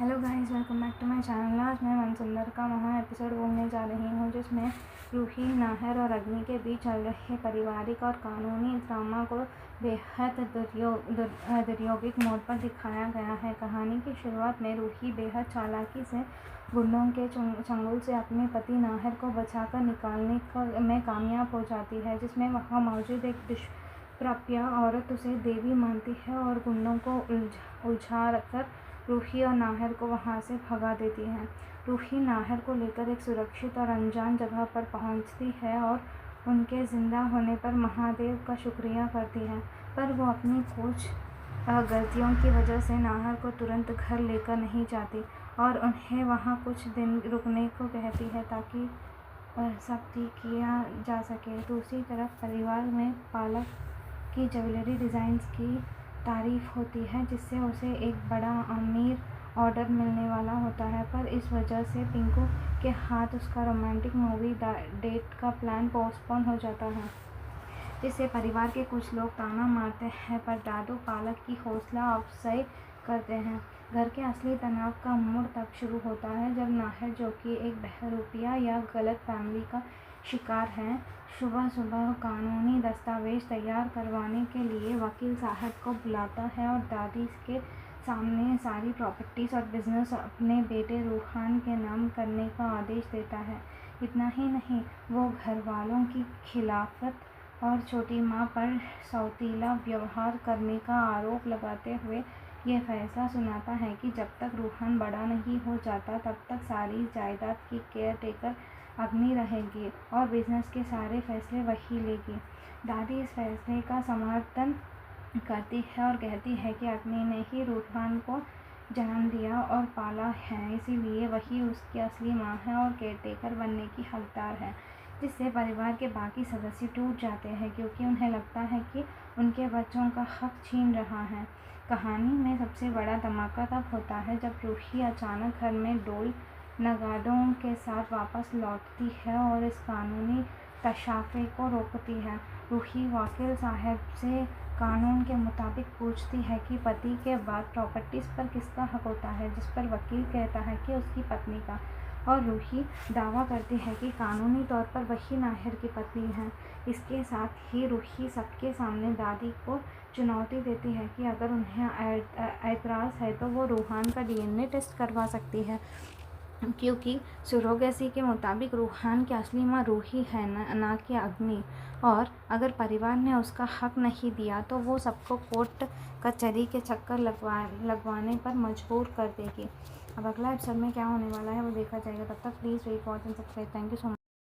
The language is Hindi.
Hello guys, welcome back to my channel. आज मैं मनसुंदर का वहाँ एपिसोड बोलने जा रही हूँ जिसमें रूही, नाहिर और अग्नि के बीच चल रहे पारिवारिक और कानूनी ड्रामा को बेहद दुर्योगिक मोड़ पर दिखाया गया है। कहानी की शुरुआत में रूही बेहद चालाकी से गुंडों के चंगुल से अपने पति नाहिर को बचाकर निकालने में कामयाब हो जाती है, जिसमें वहाँ मौजूद एक दुष्प्राप्य औरत उसे देवी मानती है और गुंडों को उलझा कर रूही और नाहिर को वहां से भगा देती है। रूही नाहिर को लेकर एक सुरक्षित और अनजान जगह पर पहुंचती है और उनके जिंदा होने पर महादेव का शुक्रिया करती है, पर वो अपनी कुछ गलतियों की वजह से नाहिर को तुरंत घर लेकर नहीं जाती और उन्हें वहां कुछ दिन रुकने को कहती है ताकि सब ठीक किया जा सके। दूसरी तरफ परिवार में पालक की ज्वेलरी डिज़ाइंस की तारीफ होती है, जिससे उसे एक बड़ा अमीर ऑर्डर मिलने वाला होता है, पर इस वजह से पिंकू के हाथ उसका रोमांटिक मूवी डेट का प्लान पोस्टपोन हो जाता है, जिससे परिवार के कुछ लोग ताना मारते हैं, पर दादू पालक की हौसला अफजाई करते हैं। घर के असली तनाव का मोड़ तब शुरू होता है जब नाहिर, जो कि एक बहरूपिया या गलत फैमिली का शिकार है, सुबह सुबह कानूनी दस्तावेज तैयार करवाने के लिए वकील साहब को बुलाता है और दादी के सामने सारी प्रॉपर्टीज़ और बिजनेस अपने बेटे रूहान के नाम करने का आदेश देता है। इतना ही नहीं, वो घर वालों की खिलाफत और छोटी माँ पर सौतीला व्यवहार करने का आरोप लगाते हुए ये फैसला सुनाता है कि जब तक रूहान बड़ा नहीं हो जाता तब तक सारी जायदाद की केयर टेकर अग्नि रहेगी और बिजनेस के सारे फैसले वही लेगी। दादी इस फैसले का समर्थन करती है और कहती है कि अग्नि ने ही रूहान को जन्म दिया और पाला है, इसीलिए वही उसकी असली माँ है और केयरटेकर बनने की हकदार है, जिससे परिवार के बाकी सदस्य टूट जाते हैं क्योंकि उन्हें लगता है कि उनके बच्चों का हक छीन रहा है। कहानी में सबसे बड़ा धमाका तब होता है जब रूही अचानक घर में ढोल नगाड़ों के साथ वापस लौटती है और इस कानूनी तशाफे को रोकती है। रूही वकील साहब से कानून के मुताबिक पूछती है कि पति के बाद प्रॉपर्टीज़ पर किसका हक होता है, जिस पर वकील कहता है कि उसकी पत्नी का, और रूही दावा करती है कि कानूनी तौर पर वही नाहिर की पत्नी है। इसके साथ ही रूही सबके सामने दादी को चुनौती देती है कि अगर उन्हें एतराज़ है तो वो रूहान का DNA टेस्ट करवा सकती है, क्योंकि सुरोगेसी के मुताबिक रूहान की असली माँ रूही है, ना कि अग्नि, और अगर परिवार ने उसका हक नहीं दिया तो वो सबको कोर्ट कचहरी के चक्कर लगवाने पर मजबूर कर देगी। अब अगला एपिसोड में क्या होने वाला है वो देखा जाएगा। तब तक please wait, watch and subscribe. Thank you so much.